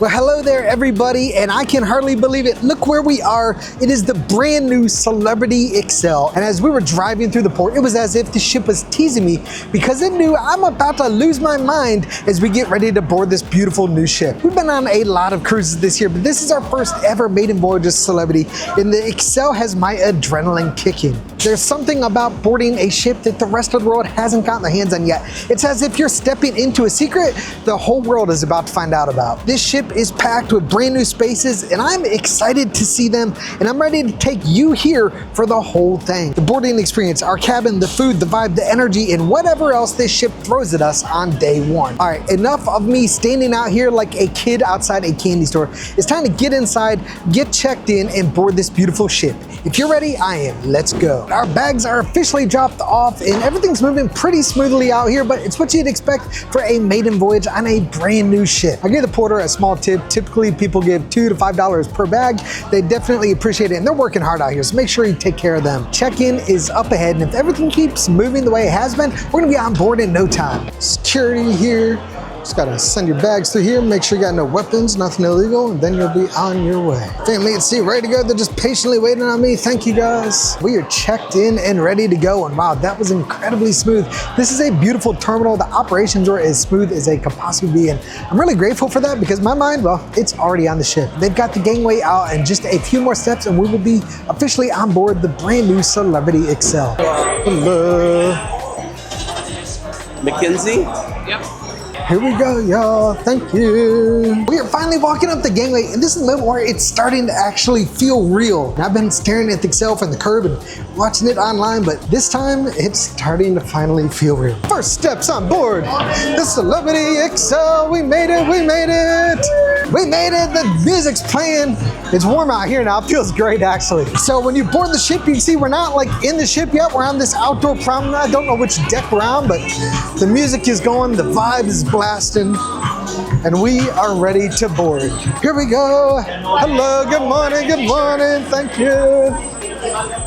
Well, hello there everybody, and I can hardly believe it. Look where we are. It is the brand new Celebrity Xcel. And as we were driving through the port, it was as if the ship was teasing me because it knew I'm about to lose my mind as we get ready to board this beautiful new ship. We've been on a lot of cruises this year, but this is our first ever maiden voyage as Celebrity, and the Xcel has my adrenaline kicking. There's something about boarding a ship that the rest of the world hasn't gotten their hands on yet. It's as if you're stepping into a secret the whole world is about to find out about. This ship is packed with brand new spaces, and I'm excited to see them, and I'm ready to take you here for the whole thing. The boarding experience, our cabin, the food, the vibe, the energy, and whatever else this ship throws at us on day one. All right, enough of me standing out here like a kid outside a candy store. It's time to get inside, get checked in, and board this beautiful ship. If you're ready, I am. Let's go. Our bags are officially dropped off, and everything's moving pretty smoothly out here, but it's what you'd expect for a maiden voyage on a brand new ship. I gave the porter a small tip. Typically, people give $2 to $5 per bag. They definitely appreciate it, and they're working hard out here, so make sure you take care of them. Check-in is up ahead, and if everything keeps moving the way it has been, we're gonna be on board in no time. Security here. Just gotta send your bags through here, make sure you got no weapons, nothing illegal, and then you'll be on your way. Family at sea, ready to go. They're just patiently waiting on me. Thank you guys. We are checked in and ready to go, and wow, that was incredibly smooth. This is a beautiful terminal. The operations are as smooth as they could possibly be, and I'm really grateful for that because my mind, well, it's already on the ship. They've got the gangway out and just a few more steps, and we will be officially on board the brand new Celebrity Xcel. Hello. Mackenzie? Yep. Here we go, y'all. Thank you. We are finally walking up the gangway, and this is the moment where it's starting to actually feel real. And I've been staring at the Xcel from the curb and watching it online, but this time it's starting to finally feel real. First steps on board the Celebrity Xcel. We made it, we made it. We made it, the music's playing. It's warm out here now, it feels great actually. So when you board the ship, you can see we're not like in the ship yet. We're on this outdoor promenade. I don't know which deck we're on, but the music is going, the vibe is blasting, and we are ready to board. Here we go. Hello, good morning, thank you.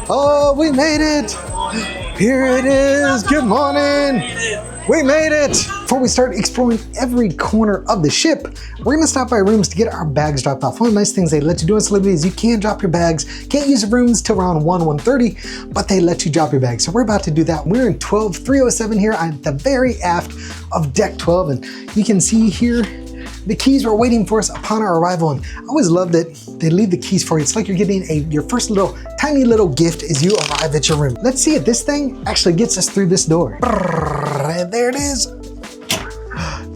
Oh, we made it. Here it is, good morning. We made it. Before we start exploring every corner of the ship, we're gonna stop by rooms to get our bags dropped off. One of the nice things they let you do in Celebrity is you can drop your bags. Can't use the rooms till around 1:30, but they let you drop your bags. So we're about to do that. We're in 12307 here at the very aft of deck 12, and you can see here the keys were waiting for us upon our arrival, and I always love that they leave the keys for you. It's like you're getting your first tiny little gift as you arrive at your room. Let's see if this thing actually gets us through this door. And there it is.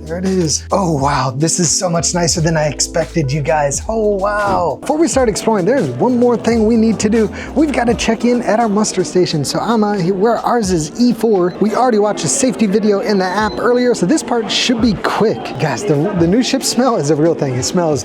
There it is. Oh wow, this is so much nicer than I expected, you guys. Oh wow. Before we start exploring, there's one more thing we need to do. We've got to check in at our muster station. So I'm here where ours is E4. We already watched a safety video in the app earlier, so this part should be quick. Guys, the new ship smell is a real thing. It smells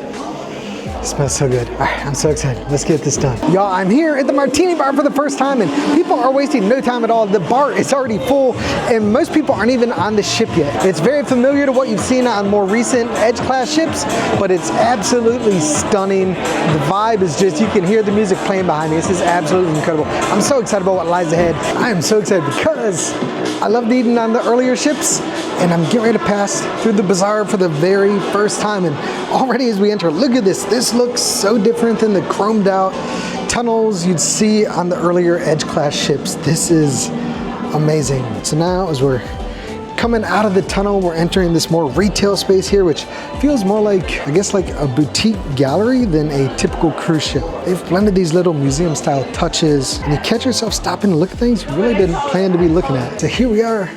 so good. All right, I'm so excited. Let's get this done. Y'all, I'm here at the Martini Bar for the first time, and people are wasting no time at all. The bar is already full, and most people aren't even on the ship yet. It's very familiar to what you've seen on more recent Edge class ships, but it's absolutely stunning. The vibe is just, you can hear the music playing behind me. This is absolutely incredible. I'm so excited about what lies ahead. I am so excited because I loved eating on the earlier ships, and I'm getting ready to pass through the Bazaar for the very first time, and already as we enter, look at this. This looks so different than the chromed out tunnels you'd see on the earlier Edge class ships. This is amazing. So now as we're coming out of the tunnel, we're entering this more retail space here, which feels more like, I guess, like a boutique gallery than a typical cruise ship. They've blended these little museum style touches, and you catch yourself stopping to look at things you really didn't plan to be looking at. So here we are,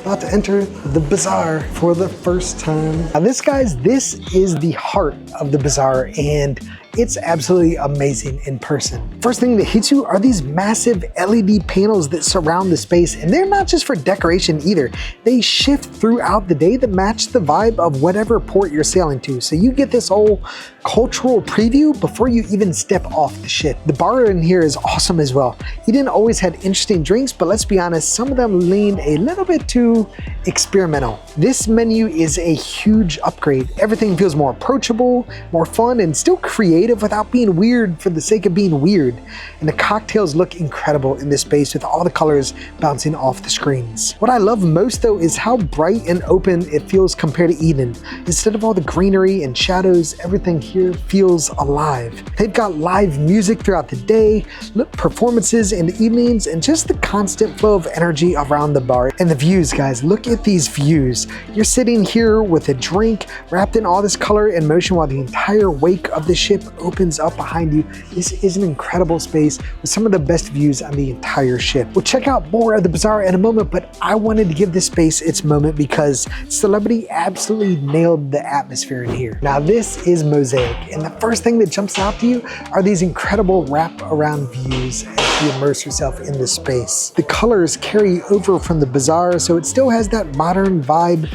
about to enter the Bazaar for the first time. Now this, guys, this is the heart of the Bazaar, and it's absolutely amazing in person. First thing that hits you are these massive LED panels that surround the space, and they're not just for decoration either. They shift throughout the day that match the vibe of whatever port you're sailing to. So you get this whole cultural preview before you even step off the ship. The bar in here is awesome as well. Eden always had interesting drinks, but let's be honest, some of them leaned a little bit too experimental. This menu is a huge upgrade. Everything feels more approachable, more fun, and still creative creative without being weird for the sake of being weird. And the cocktails look incredible in this space with all the colors bouncing off the screens. What I love most though is how bright and open it feels compared to Eden. Instead of all the greenery and shadows, everything here feels alive. They've got live music throughout the day, performances in the evenings, and just the constant flow of energy around the bar. And the views, guys, look at these views. You're sitting here with a drink wrapped in all this color and motion while the entire wake of the ship opens up behind you. This is an incredible space with some of the best views on the entire ship. We'll check out more of the Bazaar in a moment, but I wanted to give this space its moment because Celebrity absolutely nailed the atmosphere in here. Now this is Mosaic, and the first thing that jumps out to you are these incredible wrap-around views as you immerse yourself in this space. The colors carry over from the Bazaar, so it still has that modern vibe,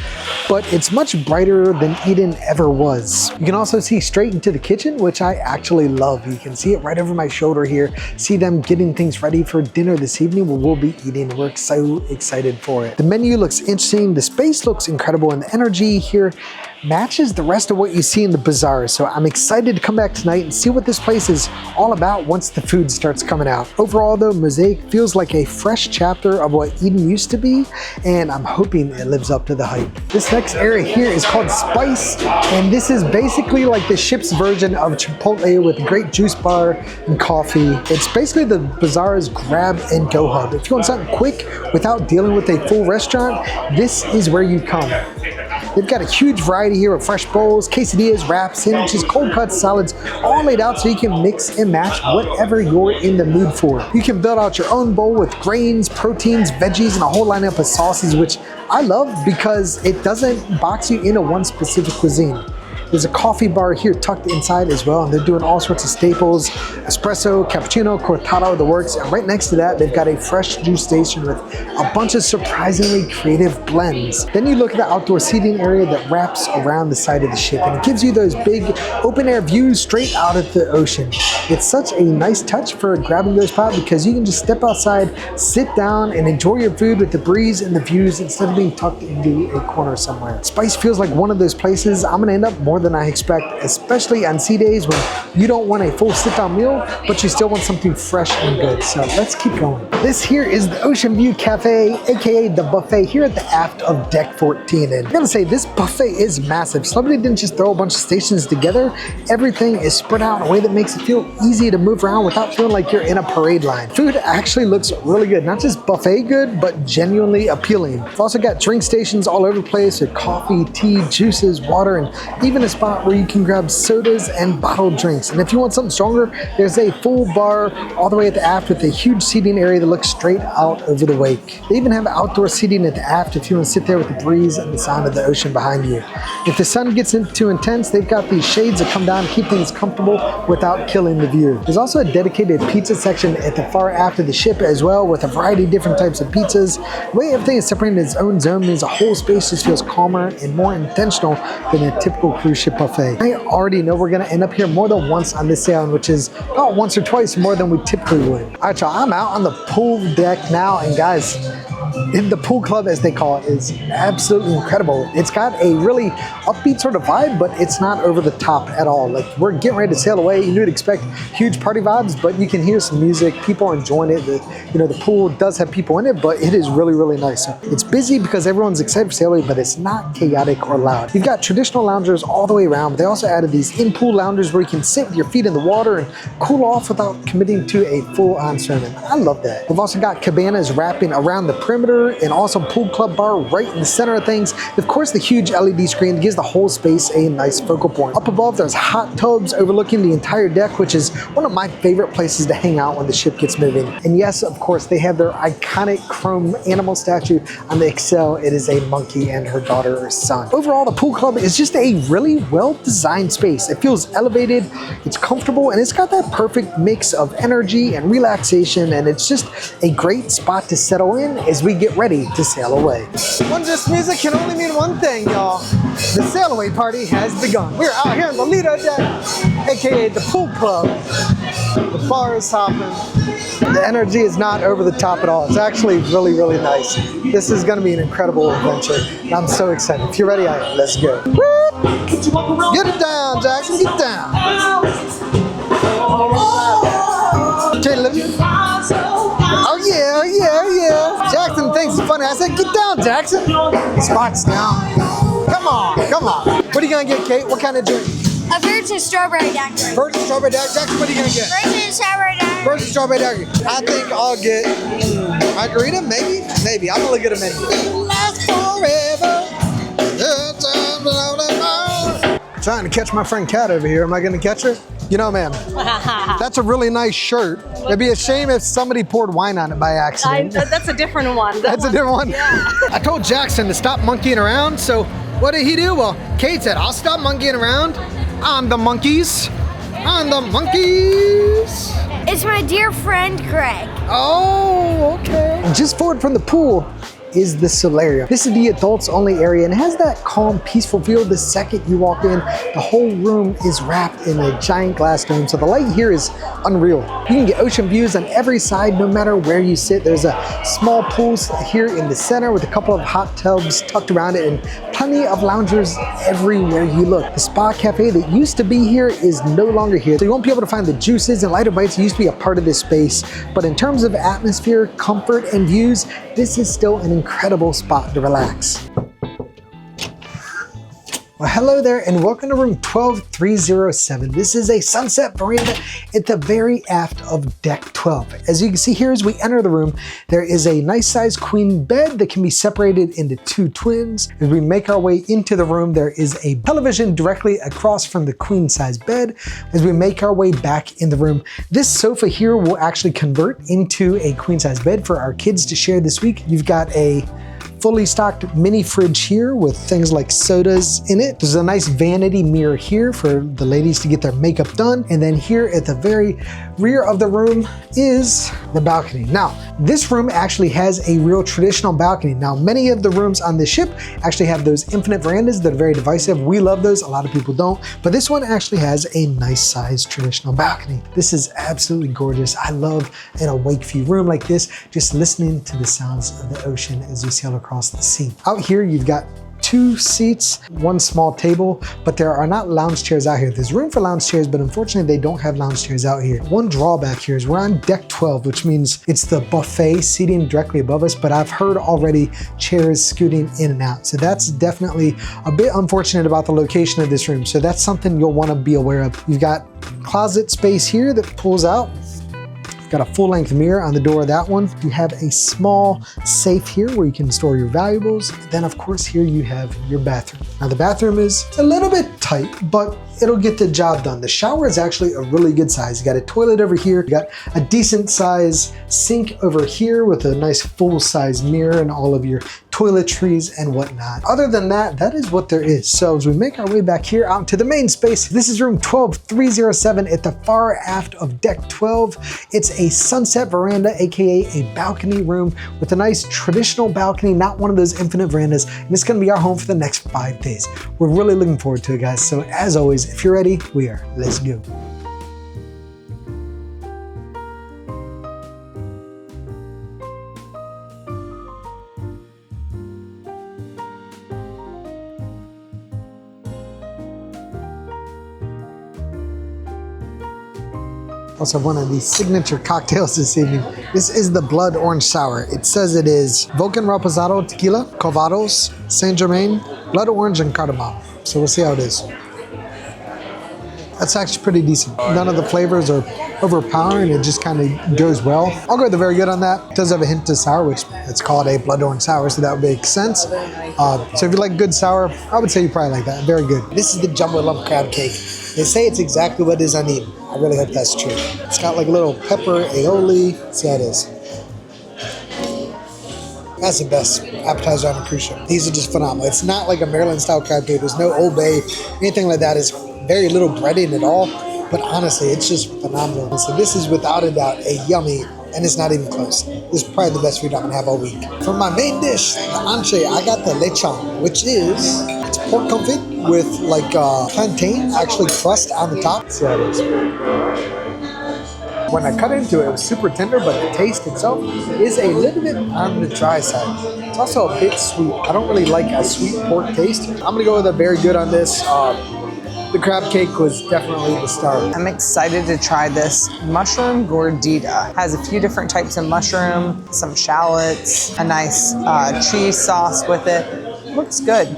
but it's much brighter than Eden ever was. You can also see straight into the kitchen, which I actually love. You can see it right over my shoulder here. See them getting things ready for dinner this evening where we'll be eating. We're so excited for it. The menu looks interesting, the space looks incredible, and the energy here matches the rest of what you see in the Bazaar. So I'm excited to come back tonight and see what this place is all about once the food starts coming out. Overall though, Mosaic feels like a fresh chapter of what Eden used to be, and I'm hoping it lives up to the hype. This next area here is called Spice, and this is basically like the ship's version of Chipotle with a great juice bar and coffee. It's basically the Bazaar's grab and go hub. If you want something quick without dealing with a full restaurant, this is where you come. They've got a huge variety here of fresh bowls, quesadillas, wraps, sandwiches, cold cuts, salads, all laid out so you can mix and match whatever you're in the mood for. You can build out your own bowl with grains, proteins, veggies, and a whole lineup of sauces, which I love because it doesn't box you into one specific cuisine. There's a coffee bar here tucked inside as well, and they're doing all sorts of staples, espresso, cappuccino, cortado, the works. And right next to that, they've got a fresh juice station with a bunch of surprisingly creative blends. Then you look at the outdoor seating area that wraps around the side of the ship, and it gives you those big open air views straight out at the ocean. It's such a nice touch for a grab and go spot because you can just step outside, sit down, and enjoy your food with the breeze and the views instead of being tucked into a corner somewhere. Spice feels like one of those places I'm gonna end up more than I expect, especially on sea days when you don't want a full sit-down meal, but you still want something fresh and good. So let's keep going. This here is the Ocean View Cafe, aka the buffet here at the aft of Deck 14. And I'm gonna say this buffet is massive. Somebody didn't just throw a bunch of stations together. Everything is spread out in a way that makes it feel easy to move around without feeling like you're in a parade line. Food actually looks really good. Not just buffet good, but genuinely appealing. We've also got drink stations all over the place with coffee, tea, juices, water, and even a spot where you can grab sodas and bottled drinks. And if you want something stronger, there's a full bar all the way at the aft with a huge seating area that looks straight out over the wake. They even have outdoor seating at the aft if you want to sit there with the breeze and the sound of the ocean behind you. If the sun gets too intense, they've got these shades that come down to keep things comfortable without killing the view. There's also a dedicated pizza section at the far aft of the ship as well, with a variety of different types of pizzas. The way everything is separated in its own zone means the whole space just feels calmer and more intentional than a typical cruise ship buffet. I already know we're gonna end up here more than once on this sailing, which is about once or twice more than we typically would. All right, y'all, I'm out on the pool deck now, and guys, the pool club, as they call it, is absolutely incredible. It's got a really upbeat sort of vibe, but it's not over the top at all. Like, we're getting ready to sail away. You would expect huge party vibes, but you can hear some music. People are enjoying it. The pool does have people in it, but it is really, really nice. So it's busy because everyone's excited for sail away, but it's not chaotic or loud. You've got traditional loungers all the way around, but they also added these in-pool loungers where you can sit with your feet in the water and cool off without committing to a full-on sermon. I love that. We've also got cabanas wrapping around the perimeter, and also pool club bar right in the center of things. Of course, the huge LED screen gives the whole space a nice focal point. Up above, there's hot tubs overlooking the entire deck, which is one of my favorite places to hang out when the ship gets moving. And yes, of course, they have their iconic chrome animal statue on the Xcel. It is a monkey and her daughter or son. Overall, the pool club is just a really well-designed space. It feels elevated, it's comfortable, and it's got that perfect mix of energy and relaxation, and it's just a great spot to settle in as we get ready to sail away. This music can only mean one thing, y'all. The sail away party has begun. We're out here on the Lido deck, aka the pool club. The bar is hopping. The energy is not over the top at all. It's actually really, really nice. This is gonna be an incredible adventure, and I'm so excited. If you're ready, let's go. Get it down, Jackson, get down. funny. I said, get down, Jackson. Spot's down. Come on, come on. What are you gonna get, Kate? What kind of drink? A virgin strawberry daiquiri. Virgin strawberry daiquiri. Jackson, what are you gonna get? Virgin strawberry daiquiri. Virgin strawberry daiquiri. I think I'll get margarita, maybe? Maybe. I'm gonna look at a menu. Last forever. Trying to catch my friend Kat over here. Am I gonna catch her? You know, ma'am, that's a really nice shirt. It'd be a shame if somebody poured wine on it by accident. That's a different one. That's a different one? Yeah. I told Jackson to stop monkeying around, so what did he do? Well, Kate said, I'll stop monkeying around on the monkeys. On the monkeys. It's my dear friend, Greg. Oh, okay. Just forward from the pool is the Solarium. This is the adults only area and it has that calm, peaceful feel the second you walk in. The whole room is wrapped in a giant glass dome, so the light here is unreal. You can get ocean views on every side no matter where you sit. There's a small pool here in the center with a couple of hot tubs tucked around it and plenty of loungers everywhere you look. The spa cafe that used to be here is no longer here, so you won't be able to find the juices and lighter bites that used to be a part of this space. But in terms of atmosphere, comfort, and views, this is still an incredible spot to relax. Well, hello there and welcome to room 12307. This is a Sunset Veranda at the very aft of deck 12. As you can see here as we enter the room, there is a nice sized queen bed that can be separated into two twins. As we make our way into the room, there is a television directly across from the queen size bed. As we make our way back in the room, this sofa here will actually convert into a queen size bed for our kids to share this week. You've got a fully stocked mini fridge here with things like sodas in it. There's a nice vanity mirror here for the ladies to get their makeup done. And then here at the very rear of the room is the balcony. Now, this room actually has a real traditional balcony. Now, many of the rooms on this ship actually have those infinite verandas that are very divisive. We love those, a lot of people don't, but this one actually has a nice sized traditional balcony. This is absolutely gorgeous. I love an awake view room like this, just listening to the sounds of the ocean as we sail across the sea. Out here, you've got two seats, one small table, but there are not lounge chairs out here. There's room for lounge chairs, but unfortunately they don't have lounge chairs out here. One drawback here is we're on deck 12, which means it's the buffet seating directly above us, but I've heard already chairs scooting in and out. So that's definitely a bit unfortunate about the location of this room. So that's something you'll want to be aware of. You've got closet space here that pulls out. Got a full-length mirror on the door of that one. You have a small safe here where you can store your valuables. Then of course here you have your bathroom. Now the bathroom is a little bit tight, but it'll get the job done. The shower is actually a really good size. You got a toilet over here. You got a decent size sink over here with a nice full-size mirror and all of your toiletries and whatnot. Other than that, that is what there is. So as we make our way back here out to the main space, this is room 12307 at the far aft of deck 12. It's a sunset veranda, AKA a balcony room with a nice traditional balcony, not one of those infinite verandas. And it's gonna be our home for the next 5 days. We're really looking forward to it, guys. So as always, if you're ready, we are. Let's go. Also one of these signature cocktails this evening. This is the Blood Orange Sour. It says it is Vulcan Reposado Tequila, Covados, Saint Germain, Blood Orange, and Cardamom. So we'll see how it is. That's actually pretty decent. None of the flavors are overpowering. It just kind of goes well. I'll go with the very good on that. It does have a hint of sour, which it's called a Blood Orange Sour, so that would make sense. So if you like good sour, I would say you probably like that. Very good. This is the Jumbo Lump Crab Cake. They say it's exactly what it is I need. I really hope that's true. It's got like a little pepper aioli. See how it is. That's the best appetizer on a cruise ship. These are just phenomenal. It's not like a Maryland style crab cake. There's no Old Bay, anything like that. It's very little breading at all. But honestly, it's just phenomenal. And so this is without a doubt a yummy, and it's not even close. This is probably the best food I'm gonna have all week. For my main dish, the entree, I got the lechon, which is, it's pork confit with like plantain actually crust on the top. See how it is. When I cut into it, it was super tender, but the taste itself is a little bit on the dry side. It's also a bit sweet. I don't really like a sweet pork taste. I'm gonna go with a very good on this. the crab cake was definitely the star. I'm excited to try this mushroom gordita. Has a few different types of mushroom, some shallots, a nice cheese sauce with it. Looks good.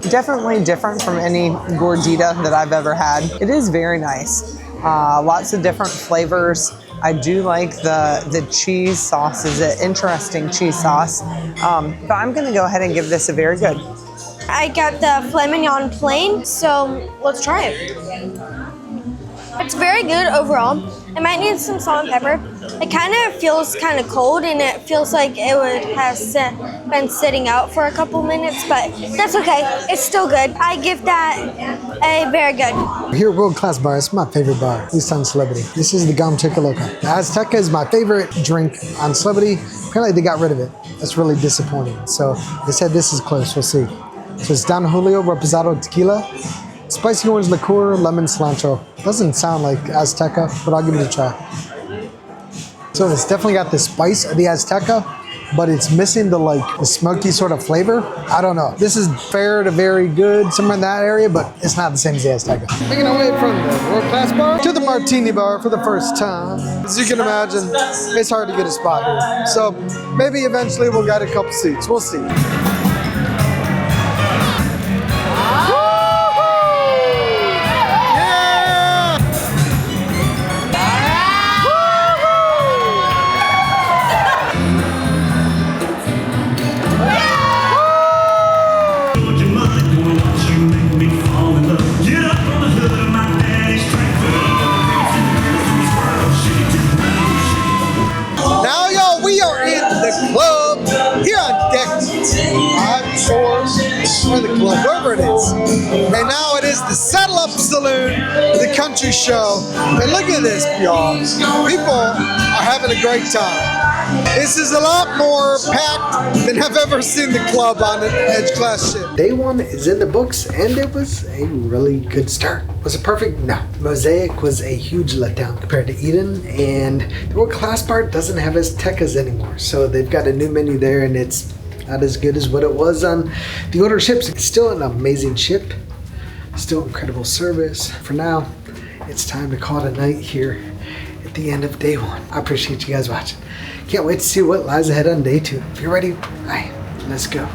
Definitely different from any gordita that I've ever had. It is very nice. Lots of different flavors. I do like the cheese sauce. Is an interesting cheese sauce. But I'm gonna go ahead and give this a very good. I got the filet mignon plain, so let's try it. It's very good overall. It might need some salt and pepper. It kind of feels kind of cold, and it feels like it would have been sitting out for a couple minutes, but that's okay. It's still good. I give that a very good. Here at World Class Bar, it's my favorite bar, at least on Celebrity. This is the Gum Chica Loca. The Azteca is my favorite drink on Celebrity. Apparently they got rid of it. That's really disappointing. So they said this is close, we'll see. So it's Don Julio Reposado Tequila, spicy orange liqueur, lemon cilantro. Doesn't sound like Azteca, but I'll give it a try. So it's definitely got the spice of the Azteca, but it's missing the smoky sort of flavor. I don't know. This is fair to very good, somewhere in that area, but it's not the same as the Azteca. Making our way from the World Class Bar to the Martini Bar for the first time. As you can imagine, it's hard to get a spot here. So maybe eventually we'll get a couple seats. We'll see. Or the club, wherever it is. And now it is the Saddle Up Saloon, the country show. And look at this, y'all. People are having a great time. This is a lot more packed than I've ever seen the club on an Edge Class ship. Day one is in the books, and it was a really good start. Was it perfect? No. Mosaic was a huge letdown compared to Eden, and the World Class Bar doesn't have Aztecas anymore. So they've got a new menu there, and it's not as good as what it was on the older ships. It's still an amazing ship, still incredible service. For now, it's time to call it a night here at the end of day one. I appreciate you guys watching. Can't wait to see what lies ahead on day two. If you're ready, all right, let's go.